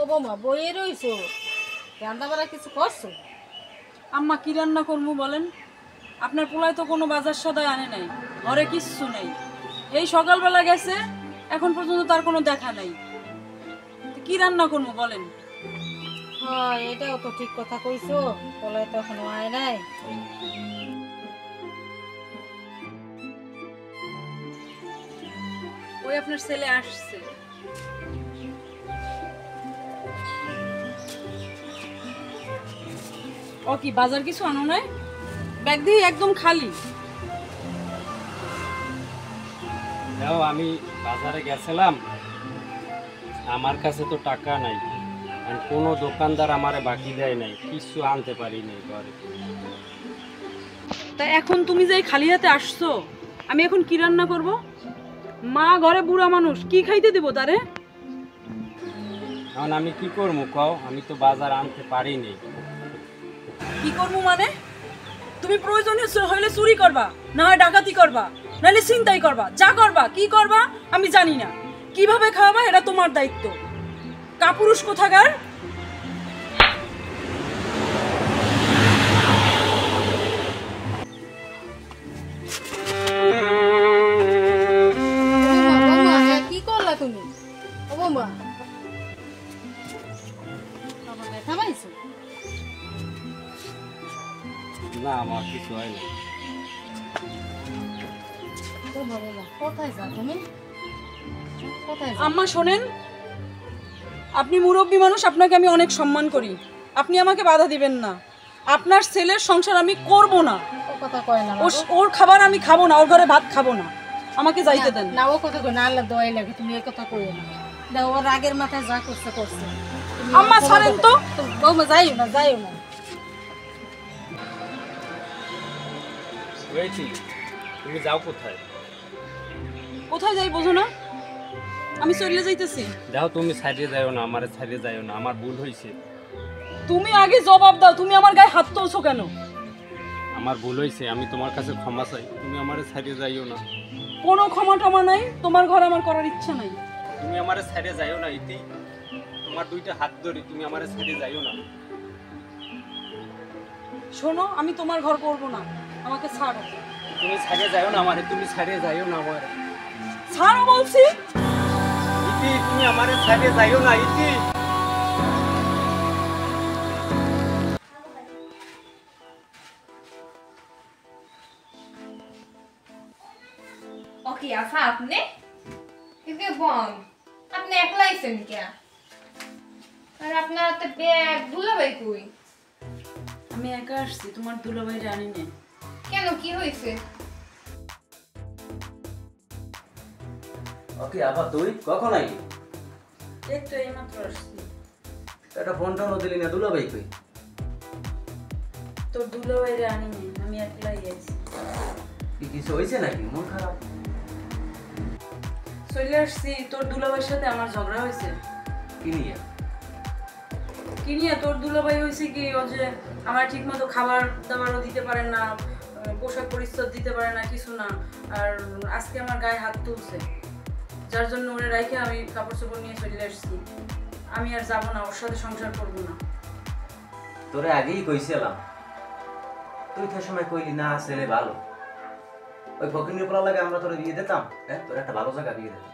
বৌমা বইয়ে রইছো, রান্না বাড়া কিছু করছো? আম্মা কি রান্না করবো বলেন? আপনার পোলায় তো কোনো বাজার সদাই আনে নাই, ঘরে কিচ্ছু নেই। এই সকালবেলা গেছে, এখন পর্যন্ত তার কোনো দেখা নাই। কি রান্না করবো বলেন? হ্যাঁ, এটাও তো ঠিক কথা কইছো, বলাই তো এখনো আয় নাই। ওই আপনার ছেলে আসছে। ও কি বাজার কিছু আনো নাই? ব্যাগ দিয়ে একদম খালি। দেখো আমি বাজারে গেছিলাম, আমার কাছে তো টাকা নাই, আর কোনো দোকানদার আমারে বাকি দেয় নাই, কিছু আনতে পারি নাই ঘরে। তা এখন তুমি যে খালি হাতে আসছো, আমি এখন কি রান্না করব? মা ঘরে বুড়া মানুষ, কি খাইতে দেবো তারে? এখন আমি কি করবো কও, আমি তো বাজার আনতে পারি নাই। কি করবো মানে? তুমি প্রয়োজনীয় হইলে চুরি করবা, না হয় ডাকাতি করবা, নাহলে ছিনতাই করবা, যা করবা কি করবা আমি জানি না। কিভাবে খাওয়াবা এটা তোমার দায়িত্ব। কাপুরুষ কোথাকার। বৌমা কি করলা তুমি? ও বৌমা, বাবা ব্যথা পাইছো? না আমার কিছু হয় না। বৌমা কোথায় যা তুমি? কোথায় যা? আম্মা শোনেন, আপনি মুরব্বী মানুষ, আপনাকে আমি অনেক সম্মান করি, আপনি আমাকে বাধা দিবেন না। আপনার ছেলের সংসার আমি করব না। ও কথা কয় না, ওর খাবার আমি খাবো না, ওর ঘরে ভাত খাবো না, আমাকে যাইতে দেন। না ও কথা কয় না, আল্লাহ দোয়াই লাগে, তুমি এই কথা কইও না। দেখো ওর আগের মাথায় যা করছে করছে। তুমি আম্মা ওর ছাড়েন তো। বৌমা যাইও না, যাইও না। তুমি যাও কোথায়? কোথায় যাই বোঝো না? আমি চলে যাইতেছি। দেখো তুমি ছাড়িয়ে যাইও না, আমার ছাড়িয়ে যাইও না, আমার ভুল হয়েছে। তুমি আগে জবাব দাও, তুমি আমার গায়ে হাত তুলছো কেন? আমার ভুল হয়েছে, আমি তোমার কাছে ক্ষমা চাই, তুমি আমার ছাড়িয়ে যাইও না। কোনো ক্ষমা টমা নাই, তোমার ঘর আমার করার ইচ্ছা নাই। তুমি আমার ছাড়িয়ে যাইও না, ইতি তোমার দুইটা হাত ধরি, তুমি আমার ছাড়িয়ে যাইও না। শোনো, আমি তোমার ঘর করব না, আমাকে ছাড়ো। তুমি ছাড়িয়ে যাইও না আমারে, তুমি ছাড়িয়ে যাইও না আমার। ছাড়ো বলছি। ইতি তুমি আমারে ছাড়িয়ে যাইও না, ইতি। ওকে আফা আপনি কিন্তু বোন আপনি একলা আইছেন কে? আর আপনার তো ব্যাগ দুলাভাই কই? আমি একা আসছি, তোমার দুলাভাই জানি না। কেন কি হইছে? ওকে আবার তুই কখন আইলি? একটু এইমাত্র আসছি। একটা ফোন টোনও দিলি না, দুলাভাই কই? তোর দুলাভাই জানি না, আমি একলাই আইছি। কি কিছু হয়েছে নাকি? মন খারাপ? চলে আসছি, তোর দুলাভাইয়ের সাথে আমার ঝগড়া হয়েছে। কি নিয়ে? কি নিয়ে? তোর দুলাভাই হয়েছে কি, ও যে আমার ঠিক মতো খাবার দাবারও দিতে পারে না, পোশাক পরিচ্ছদ দিতে পারে না, কিছু না। আর আজকে আমার গায়ে হাত তুলছে, যার জন্য ওরে রাইখে আমি কাপড় চোপড় নিয়ে চলে আসছি। আমি আর যাবো না, ওর সাথে সংসার করবো না। তোরে আগেই কইছিলাম, তুই তো সময় কইলি না ছেলে ভালো। ওই ফকিনের পোলা লাগে আমরা তোরে বিয়ে দিতাম, হ্যাঁ তোর একটা ভালো জায়গা বিয়ে দিতাম।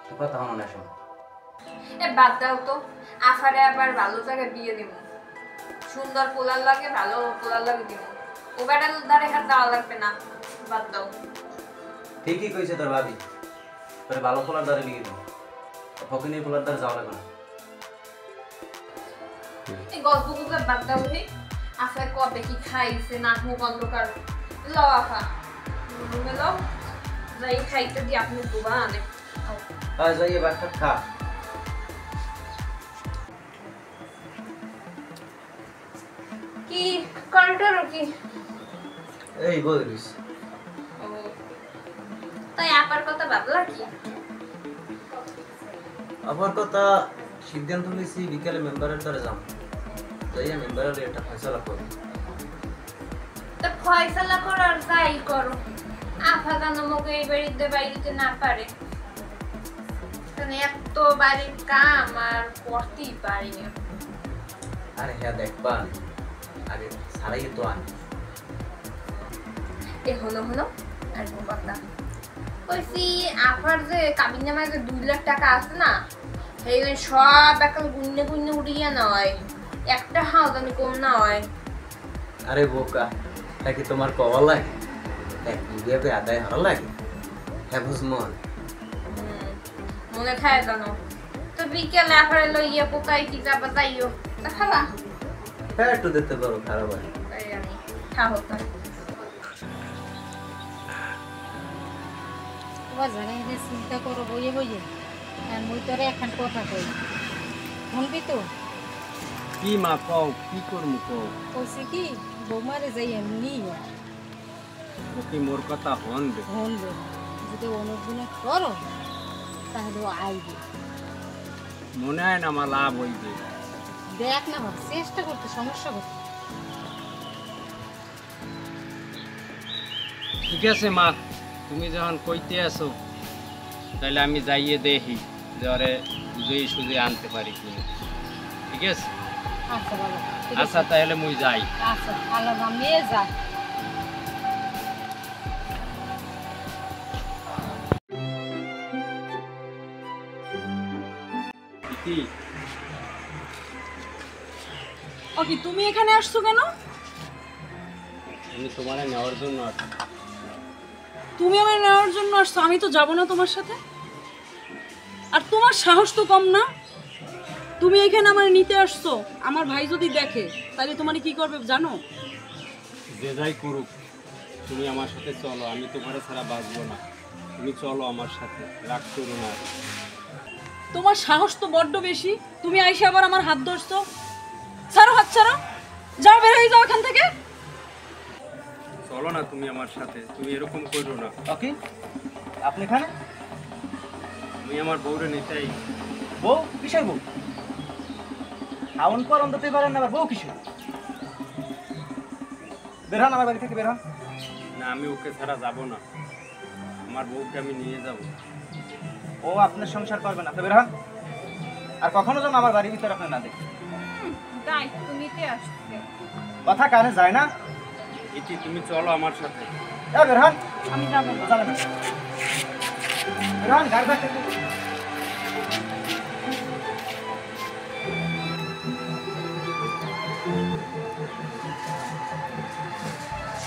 তুই কথা হনো না শোন। এ বাদ দাও তো, আফারে আবার ভালো জায়গায় বিয়ে দিব। সুন্দর পোলার লাগে, ভালো পোলার লাগে দিব। ও বেটার দ্বারে হাত দেওয়া লাগবে না, বাদ দাও। ঠিকই কইছে তোর ভাবি, তোরে ভালো পোলার দ্বারে বিয়ে দিব, ফকিনের পোলার দ্বারে যাওয়া লাগবে না। এই গল্প গুলো বাদ দাও হে। আফা কবে কি খাইছে, নাক মুখ অন্ধকার। লও আফা, রুমে লও, যাই খাইতে দিয়ে আপনি দুবা আনে। আর যাই এবার খা। কি করিডোর কি? এই বলিস তাই আপার কথা ভাবলা কি? আবার কথা সিদ্ধান্ত নিয়েছি বিকেলে মেম্বারের দ্বারা যাম, যাইয়া মেম্বারের একটা ফয়সালা করবো। তো ফয়সালা করো আর যাই করো, আফা কেন মুখে এই বাড়িতে বাইরে না পারে? দেখছেন এত বাড়ির কাম আর করতেই পারি না। আরে হ্যাঁ দেখবা আগে সারাই তো আনি এ হলো আর কথা কইছি আফার যে কাবিন নামায় যে 2 লাখ টাকা আছে না এই সব একাল গুন্নে উড়িয়ে নয় একটা হাও জানি কম না হয়। আরে বোকা নাকি তোমার কওয়া লাগে এক বিঘাতে আদায় হওয়া লাগে হ্যাঁ বুঝমন মনে খায় জানো তো বিকেলে আফারে লইয়া পোকাই কি যাবা তাইও তা খাবা হ্যাঁ একটু দিতে পারো খারাপ হয় তাই আমি খাও তা বাজারে এনে চিন্তা করো বইয়ে বইয়ে আর মুই তোরে এখন কথা কই শুনবি তো কি মা কও কি করমু কও কইছে কি বৌমারে যাই এমনি ও কি মোর কথা হন দে শুনবে যদি অনুগুণে করো তাহলে ও আইবে মনে হয় না আমার লাভ হইবে দেখ না বাবা চেষ্টা করতে সমস্যা করতে ঠিক আছে মা তুমি যখন কইতে আসো তাহলে আমি যাইয়ে দেখি যে ওরে বুঝেই সুঝে আনতে পারি কিনা ঠিক আছে আচ্ছা বাবা ঠিক আচ্ছা আছে তাহলে মুই যাই আচ্ছা আল্লাহ মেয়ে যা কি ওকে তুমি এখানে আসছো কেন? আমি তোমারে নেওয়ার জন্য আসছি। তুমি আমার নেওয়ার জন্য আসছো, আমি তো যাব না তোমার সাথে। আর তোমার সাহস তো কম না, তুমি এখানে আমার নিতে আসছো। আমার ভাই যদি দেখে তাহলে তোমার কি করবে জানো? যে যাই করুক তুমি আমার সাথে চলো, আমি তোমারে ছাড়া বাঁচবো না। তুমি চলো আমার সাথে, রাগ করো না। তোমার সাহস তো বড্ড বেশি, তুমি আইসে আবার আমার হাত ধরছো। ছাড়ো, হাত ছাড়ো, যাও, বের হয়ে যাও এখান থেকে। চলো না তুমি আমার সাথে, তুমি এরকম করো না। ওকে আপনি এখানে? আমি আমার বউরে নিতেই। বউ? কিসের বউ? খাওন পর অন্তত পারেন না, আবার বউ কিসের? বের হন আমার বাড়ি থেকে, বের হন। না, আমি ওকে ছাড়া যাব না, আমার বউকে আমি নিয়ে যাব। ও আপনার সংসার করবে না, তো বের হন। আর কখনো যেন আমার বাড়ির ভিতরে আপনি না দেখেন। দায়িত্ব নিতে আসছে। কথা কানে যায় না। ইতি তুমি চলো আমার সাথে। বের হন। আমি যাবো না। যাবেন না। বের হন, গাড়ি থাকতে।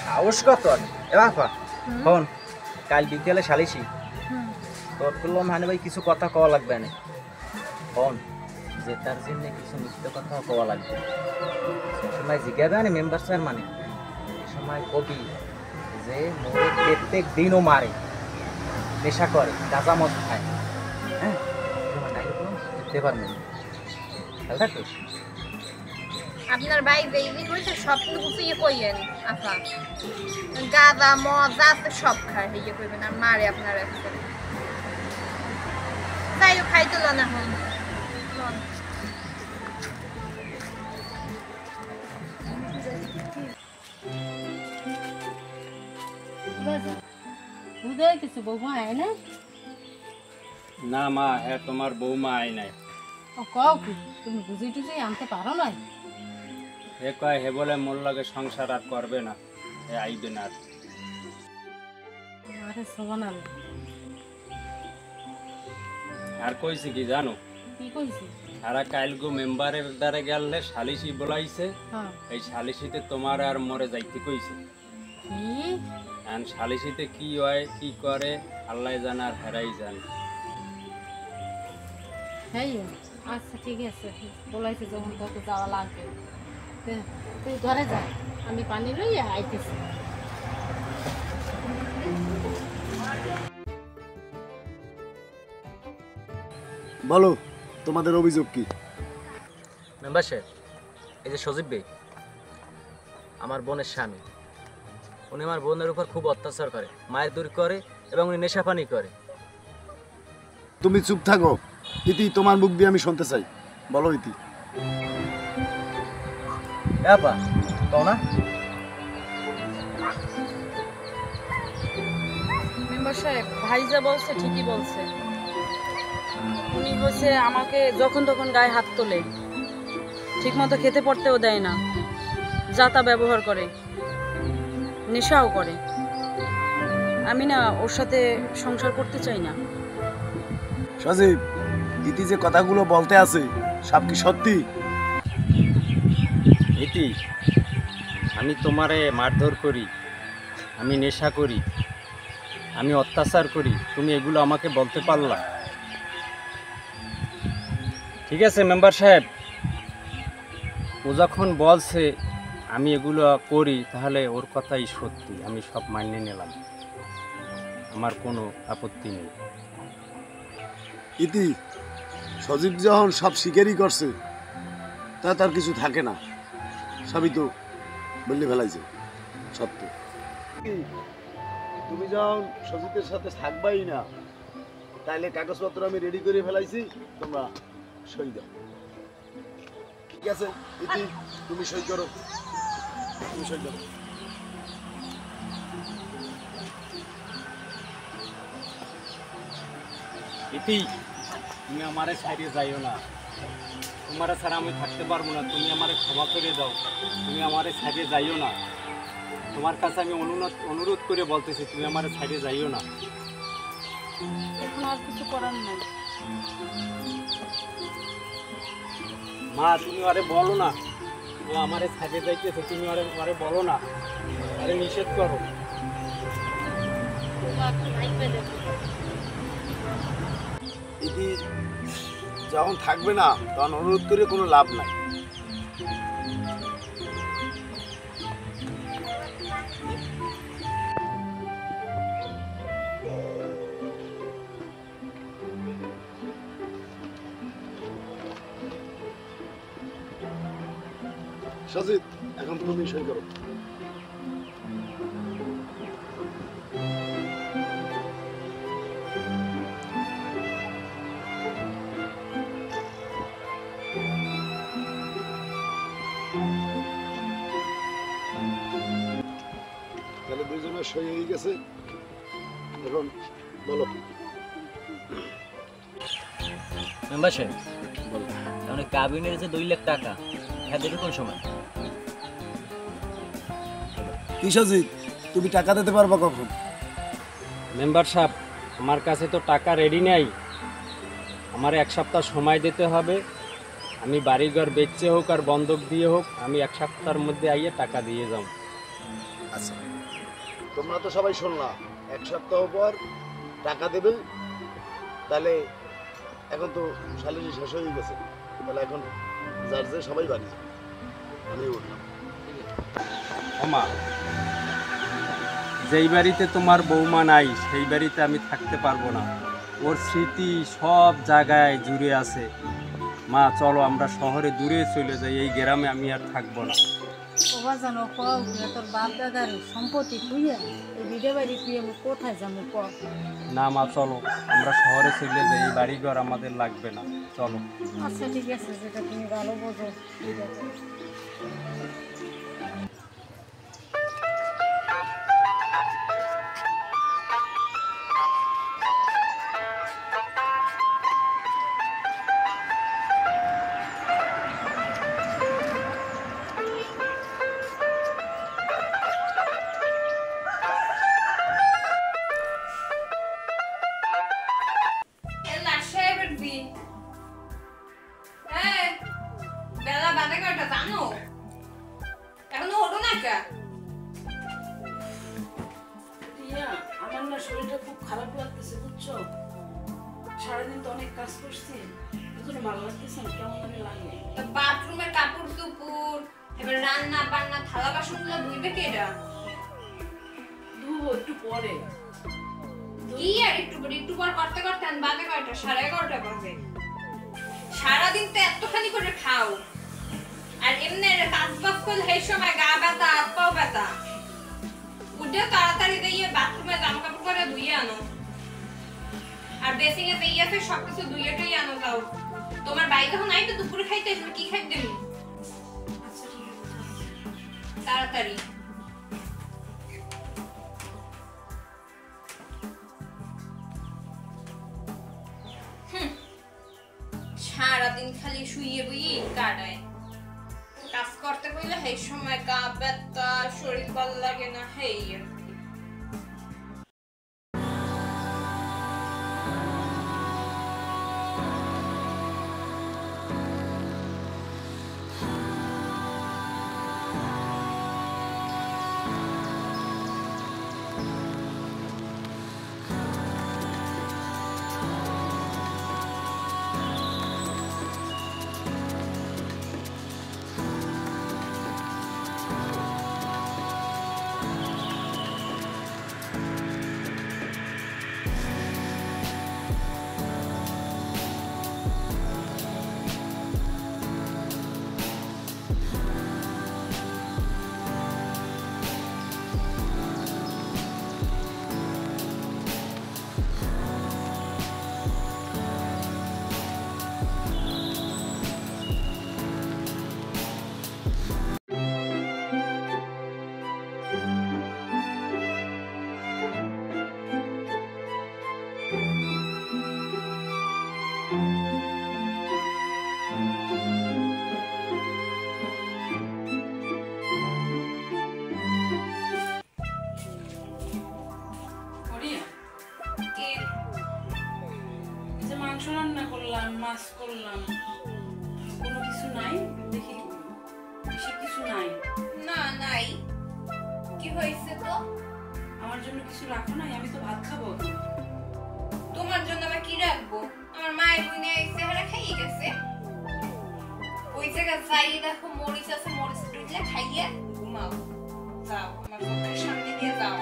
সাহস কত? এবার ফোন কাল বিকেলে সালিসি তোর তুললাম হানি ভাই, কিছু কথা কওয়া লাগবে না। ফোন যে তার জন্য কিছু মিথ্য কথা কওয়া লাগবে। সময় জিজ্ঞাসা মানে মেম্বার স্যার মানে সময় কবি যে মোরে প্রত্যেক দিনও মারে, নেশা করে, গাঁজা মদ খায়। হ্যাঁ বুঝতে পারবেন থাকিস। আপনার ভাই বেইলি কইছে সব গুছিয়ে কইয়েন আপা, গাঁদা মদ আছে সব খায়, ইয়ে কইবেন আর মারে আপনার একটা। তাই খাইতে না হন বুঝে কিছু বৌমা আয় না? না মা, হ্যাঁ তোমার বৌমা আয় নাই। ও কও কি তুমি বুঝি টুঝি আনতে পারো না? হে কয় হে বলে মোর লগে সংসার আর করবে না, হে আইবে না আর। আরে সোনা আর কইছে কি জানো? কি কইছি? সারা কাইলগো মেম্বারের দ্বারে গেলে সালিশি বলাইছে, হ্যাঁ এই সালিশিতে তোমার আর মরে যাইতে কইছে। কি আর সালিশিতে কি হয় কি করে আল্লাহ জানে আর হেরাই জানে। হ্যাঁ আচ্ছা ঠিক আছে, বলাইছে যখন তোকে যাওয়া লাগবে তুই ঘরে যা, আমি পানি লইয়া আইতেছি। বলো তোমাদের অভিযোগ কি? মেম্বার সাহেব, এই যে সজীব ভাই আমার বোনের স্বামী, উনি আমার বোনের উপর খুব অত্যাচার করে, মায়ের দূর করে এবং উনি নেশাপানি করে। তুমি চুপ থাকো ইতি, তোমার মুখ দিয়ে আমি শুনতে চাই। বলো ইতি। আপা কও না। মেম্বার সাহেব, ভাই যা বলছে ঠিকই বলছে। উনি হচ্ছে আমাকে যখন তখন গায়ে হাত তোলে, ঠিকমতো খেতে পড়তেও দেয় না, যা তা ব্যবহার করে, নেশাও করে। আমি না ওর সাথে সংসার করতে চাই না। সজীব, ইতি যে কথাগুলো বলতে আছে সব কি সত্যি? ইতি, আমি তোমারে মারধর করি, আমি নেশা করি, আমি অত্যাচার করি, তুমি এগুলো আমাকে বলতে পারলা? ঠিক আছে মেম্বার সাহেব, ও যখন বলছে আমি এগুলো করি তাহলে ওর কথাই সত্যি, আমি সব মানিয়ে নিলাম, আমার কোনো আপত্তি নেই। ইতি, সজীব যখন সব স্বীকারই করছে তা তার কিছু থাকে না, সবই তো বললে ফেলাইছে সত্য। তুমি যখন সজীবের সাথে থাকবাই না, তাইলে কাগজপত্র আমি রেডি করে ফেলাইছি, তোমরা সই দাও। ঠিক আছে ইতি, তুমি সই করো, তুমি সই করো। ইতি, তুমি আমারে ছাড়িয়ে যাইও না, তোমার ছাড়া আমি থাকতে পারবো না, তুমি আমারে ক্ষমা করে দাও, তুমি আমারে ছাড়িয়ে যাইও না, তোমার কাছে আমি অনুরোধ করে বলতেছি, তুমি আমারে ছাড়িয়ে যাইও না। এখন আর কিছু করার নাই। মা, তুমি আরে বলো না, ও আমারে ছাড়িয়ে যাইতেছে, তুমি আরে বলো না, আরে নিষেধ করো। ইতি যখন থাকবে না তখন অনুরোধ করে কোনো লাভ নাই। সজিত, এখন তুমি সই করো। তাহলে দুজনের সই হয়ে গেছে, এখন বলো। মেম্বার সাহেব, তাহলে কাবিনের যে 2 লাখ টাকা হ্যাঁ দেবে কোন সময়? কি সজিত, তুমি টাকা দিতে পারবা কখন? মেম্বার সাহেব, আমার কাছে তো টাকা রেডি নেই, আমার 1 সপ্তাহ সময় দিতে হবে, আমি বাড়িঘর বেচে হোক আর বন্ধক দিয়ে হোক, আমি 1 সপ্তাহের মধ্যে আইয়ে টাকা দিয়ে যাব। আচ্ছা, তোমরা তো সবাই শুনলা 1 সপ্তাহ পর টাকা দেবে, তাহলে এখন তো স্যালারি শেষ হয়ে গেছে, তাহলে এখন যার যে সবাই বাড়ি যাবে, আমি উঠলাম। ওমা, যেই বাড়িতে তোমার বৌমা নাই সেই বাড়িতে আমি থাকতে পারবো না, ওর স্মৃতি সব জায়গায় জুড়ে আছে। মা চলো আমরা শহরে দূরে চলে যাই, এই গ্রামে আমি আর থাকবো না। ওবা জানো কও তোর বাপ দাদার সম্পত্তি তুইয়া এই ভিডিও বাড়ি তুই আমি কোথায় যাবো ক? না মা চলো আমরা শহরে চলে যাই, এই বাড়িঘর আমাদের লাগবে না, চলো। আচ্ছা ঠিক আছে, যেটা তুমি ভালো বোঝো ঠিক আছে। বেলা বাজে কয়টা জানো? এখনো ওঠো না কে? টিয়া, আমার না শরীরটা খুব খারাপ লাগতেছে বুঝছো, সারাদিন তো অনেক কাজ করছি, এজন্য ভালো লাগতেছে না, কেমন জানি লাগে। বাথরুমের কাপড় চোপড়, এবার রান্না বান্না থালা বাসনগুলো ধুইবে কেডা? ধুবো একটু পরে। কি আর একটু পর করতে করতে বাজে কয়টা? 11:30 বাজে। সারাদিন তো এতখানি করে খাও, আর এমনি কাজ বাজ করলে সেই সময় গা ব্যথা, হাত পাও ব্যথা। উঠে তাড়াতাড়ি দিয়ে বাথরুমে জামা কাপড় করে ধুইয়ে আনো, আর বেসিং এ দিয়ে আছে সবকিছু ধুইয়ে টুইয়ে আনো যাও। তোমার বাড়ি যখন আইবে দুপুরে খাইতে আসবে, কি খাইতে দেবো? আচ্ছা ঠিক আছে, তাড়াতাড়ি। সারাদিন খালি শুয়ে বইয়ে কাটায়। কাজ করতে বললে সেই সময় গা ব্যথা, শরীর ভালো লাগে না, হেই আর কি। মাংস রান্না করলাম, মাছ করলাম, কোনো কিছু নাই দেখি, বেশি কিছু নাই। না নাই, কি হয়েছে তো? আমার জন্য কিছু রাখো নাই, আমি তো ভাত খাবো। তোমার জন্য আবার কি রাখবো? আমার মায়ের বুনে এসে হারা খাইয়ে গেছে। ওই জায়গায় যাই দেখো মরিচ আছে, মরিচ টুকলে খাইয়ে ঘুমাও। যাও আমার চোখের সামনে দিয়ে যাও।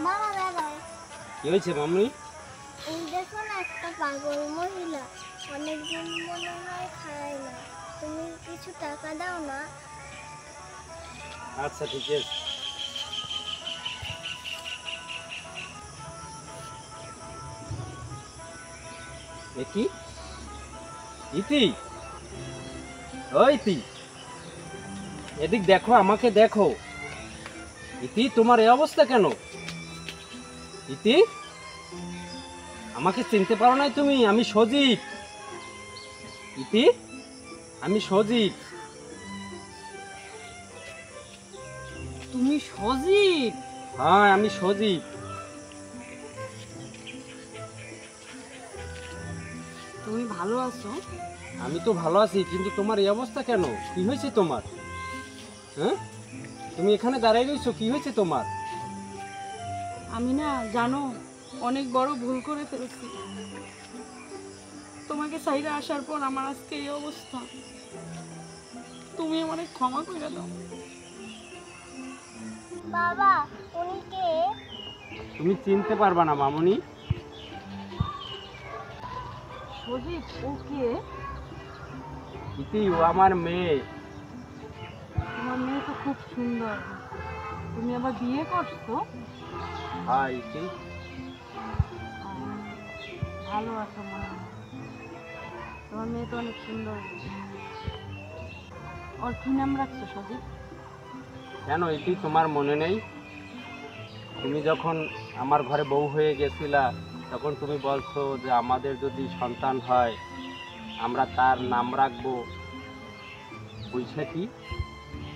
বাবা দাঁড়াও, কি হয়েছে মামনি? এই দেখো না একটা পাগল মহিলা, অনেকদিন মনে হয় খায় না, তুমি কিছু টাকা দাও না। আচ্ছা ঠিক আছে। কি ইতি, ওই ইতি, এদিক দেখো, আমাকে দেখো। ইতি, তোমার এই অবস্থা কেন? ইতি, আমাকে চিনতে পারো নাই তুমি? আমি সজীব। ইতি, আমি সজীব। তুমি সজীব? হ্যাঁ, আমি সজীব। তুমি ভালো আছো? আমি তো ভালো আছি, কিন্তু তোমার এই অবস্থা কেন? কি হয়েছে তোমার? হ্যাঁ, তুমি এখানে দাঁড়িয়ে রয়েছো, কি হয়েছে তোমার? আমি না জানো অনেক বড় ভুল করে ফেলেছি। তোমাকে সাইডে আসার পর আমার আজকে এই অবস্থা। তুমি আমাকে ক্ষমা করে দাও। বাবা উনি কে? তুমি চিনতে পারবা না মামুনি। সজীব, ও কে? ইতি, ও আমার মেয়ে। তোমার মেয়ে তো খুব সুন্দর। তুমি আবার বিয়ে করছো? হ্যাঁ ইতি। ভালো আছো মনে হয়। তোমার মেয়ে তো অনেক সুন্দর। ওর কি নাম রাখছো সজীব? কেন ইতি, তোমার মনে নেই? তুমি যখন আমার ঘরে বউ হয়ে গেছিলা, তখন তুমি বলছো যে আমাদের যদি সন্তান হয় আমরা তার নাম রাখবো বৈশাখী।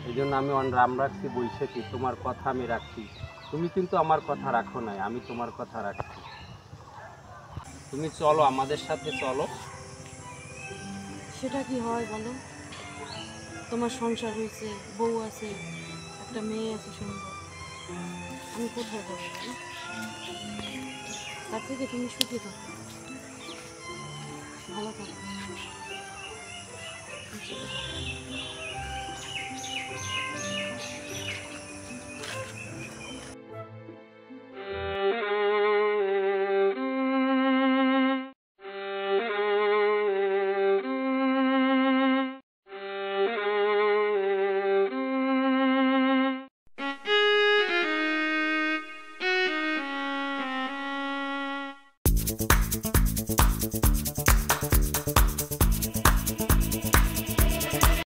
এই জন্য আমি নাম রাখছি বৈশাখী। তোমার কথা আমি রাখছি। তুমি কিন্তু আমার কথা রাখো নাই, আমি তোমার কথা রাখছি। তুমি চলো, আমাদের সাথে চলো। সেটা কি হয় বলো? তোমার সংসার হয়েছে, বউ আছে, একটা মেয়ে আছে সুন্দর। আমি কোথায় যাবো? তার থেকে তুমি সুখী থাকো, ভালো থাকো।